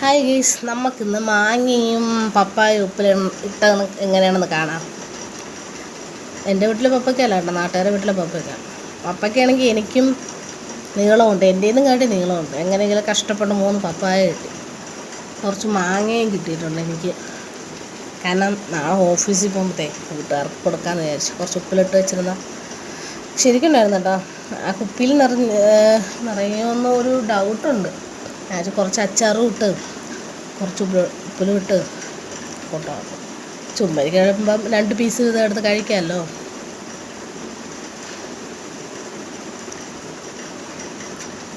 Hi guys, നമുക്കിന്ന് മാങ്ങയും പപ്പായും ഇട്ട എങ്ങനെയാണെന്ന് കാണാം. എൻ്റെ വീട്ടിലെ പപ്പയ്ക്കല്ല കേട്ടോ, നാട്ടുകാരുടെ വീട്ടിലെ പപ്പയ്ക്ക. പപ്പയ്ക്കാണെങ്കിൽ എനിക്കും നീളമുണ്ട്, എൻ്റെന്നും കാട്ടി നീളമുണ്ട്. എങ്ങനെയെങ്കിലും കഷ്ടപ്പെട്ട് 3 പപ്പായ കിട്ടി, കുറച്ച് മാങ്ങയും കിട്ടിയിട്ടുണ്ട് എനിക്ക്. കാരണം നാളെ ഓഫീസിൽ പോകുമ്പോഴത്തേ വീട്ടുകാർക്ക് കൊടുക്കാമെന്ന് വിചാരിച്ചു. കുറച്ച് ഉപ്പിലിട്ട് വെച്ചിരുന്ന ശരിക്കുണ്ടായിരുന്നു കേട്ടോ. ആ കുപ്പിയിൽ നിറയുമെന്ന ഒരു ഡൗട്ടുണ്ട്. ഞാൻ കുറച്ച് അച്ചാറും ഇട്ട് കുറച്ച് ഉപ്പിലും ഇട്ട് കൊണ്ടുപോകും. ചുമ്പരി കഴിയുമ്പം 2 പീസ് എടുത്ത് കഴിക്കാമല്ലോ.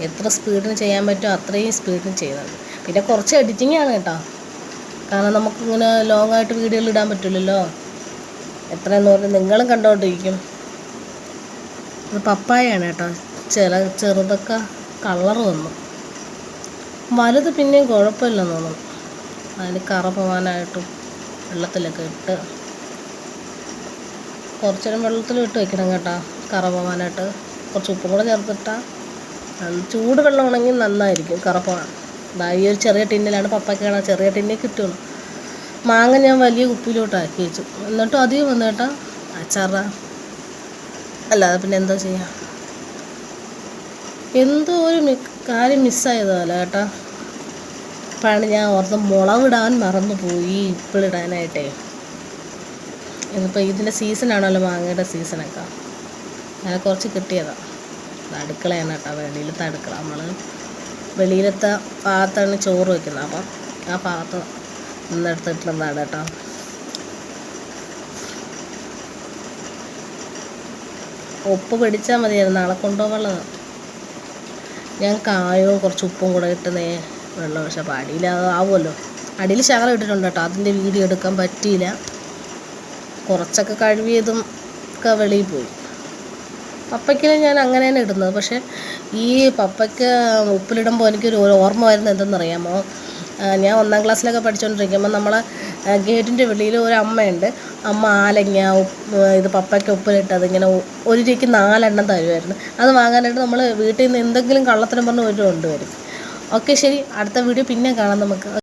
എത്ര സ്പീഡിന് ചെയ്യാൻ പറ്റുമോ അത്രയും സ്പീഡിന് ചെയ്താൽ മതി. പിന്നെ കുറച്ച് എഡിറ്റിംഗ് ആണ് കേട്ടോ, കാരണം നമുക്കിങ്ങനെ ലോങ്ങായിട്ട് വീഡിയോയിൽ ഇടാൻ പറ്റില്ലല്ലോ. എത്രയെന്ന് പറഞ്ഞാൽ നിങ്ങളും കണ്ടുകൊണ്ടിരിക്കും. ഇത് പപ്പായാണ് കേട്ടോ. ചെറുതൊക്കെ കളർ വന്നു. വലുത് പിന്നെയും കുഴപ്പമില്ലെന്ന് തോന്നുന്നു. അതിന് കറ പോകാനായിട്ടും വെള്ളത്തിലൊക്കെ ഇട്ട് കുറച്ച് നേരം വെള്ളത്തിലിട്ട് വെക്കണം കേട്ടോ, കറ പോകാനായിട്ട്. കുറച്ച് ഉപ്പും കൂടെ ചേർത്തിട്ടാൽ ചൂട് വെള്ളമാണെങ്കിൽ നന്നായിരിക്കും കറ പോകാൻ. ഈ ഒരു ചെറിയ ടിന്നിലാണ് പപ്പയ്ക്കാണ്, ചെറിയ ടിന്നിൽ കിട്ടുള്ളൂ. മാങ്ങ ഞാൻ വലിയ കുപ്പിയിലോട്ട് ആക്കി വെച്ചു. എന്നിട്ടും അധികം വന്നു കേട്ടോ. അച്ചാറാ അല്ലാതെ പിന്നെ എന്താ ചെയ്യുക. എന്തോ ഒരു കാര്യം മിസ്സായതുപോലെ കേട്ടോ. അപ്പോഴാണ് ഞാൻ ഓർത്ത് മുളകിടാൻ മറന്നുപോയി, ഉപ്പിലിടാനായിട്ടേ. ഇതിപ്പോൾ ഇതിൻ്റെ സീസണാണല്ലോ, മാങ്ങയുടെ സീസണൊക്കെ. അങ്ങനെ കുറച്ച് കിട്ടിയതാണ്. അടുക്കളയാണ് കേട്ടോ, വെളിയിലത്തെ അടുക്കള. നമ്മൾ വെളിയിലത്തെ ഭാഗത്താണ് ചോറ് വയ്ക്കുന്നത്. അപ്പം ആ ഭാഗത്ത് നിന്നെടുത്തിട്ടുള്ളതാണ് കേട്ടോ. ഉപ്പ് പിടിച്ചാൽ മതിയായിരുന്നു, നാളെ കൊണ്ടുപോകാനുള്ളത്. ഞാൻ കായവും കുറച്ച് ഉപ്പും കൂടെ ഇട്ട് വെള്ളം ഒഴിച്ചാൽ അപ്പോൾ അടിയിൽ ആവുമല്ലോ. അടിയിൽ ശകലം ഇട്ടിട്ടുണ്ട് കേട്ടോ, അതിൻ്റെ വീഡിയോ എടുക്കാൻ പറ്റിയില്ല. കുറച്ചൊക്കെ കഴുകിയതും ഒക്കെ വെളിയിൽ പോയി. പപ്പയ്ക്ക് ഞാൻ അങ്ങനെ തന്നെ ഇടുന്നത്. പക്ഷേ ഈ പപ്പയ്ക്ക് ഉപ്പിലിടുമ്പോൾ എനിക്കൊരു ഓർമ്മ വരുന്നത് എന്തെന്നറിയാമോ? ഞാൻ 1ാം ക്ലാസ്സിലൊക്കെ പഠിച്ചുകൊണ്ടിരിക്കുമ്പോൾ നമ്മളെ ഗേറ്റിൻ്റെ വെളിയിൽ ഒരു അമ്മയുണ്ട്. അമ്മ ആലങ്ങ ഇത് പപ്പയ്ക്ക് ഉപ്പിലിട്ടത് ഇങ്ങനെ 1 രൂപയ്ക്ക് 4 എണ്ണം തരുമായിരുന്നു. അത് വാങ്ങാനായിട്ട് നമ്മൾ വീട്ടിൽ നിന്ന് എന്തെങ്കിലും കള്ളത്തരം പറഞ്ഞ് 1 രൂപ കൊണ്ടുവരും. ഓക്കെ, ശരി, അടുത്ത വീഡിയോ പിന്നെ കാണാം നമുക്ക്.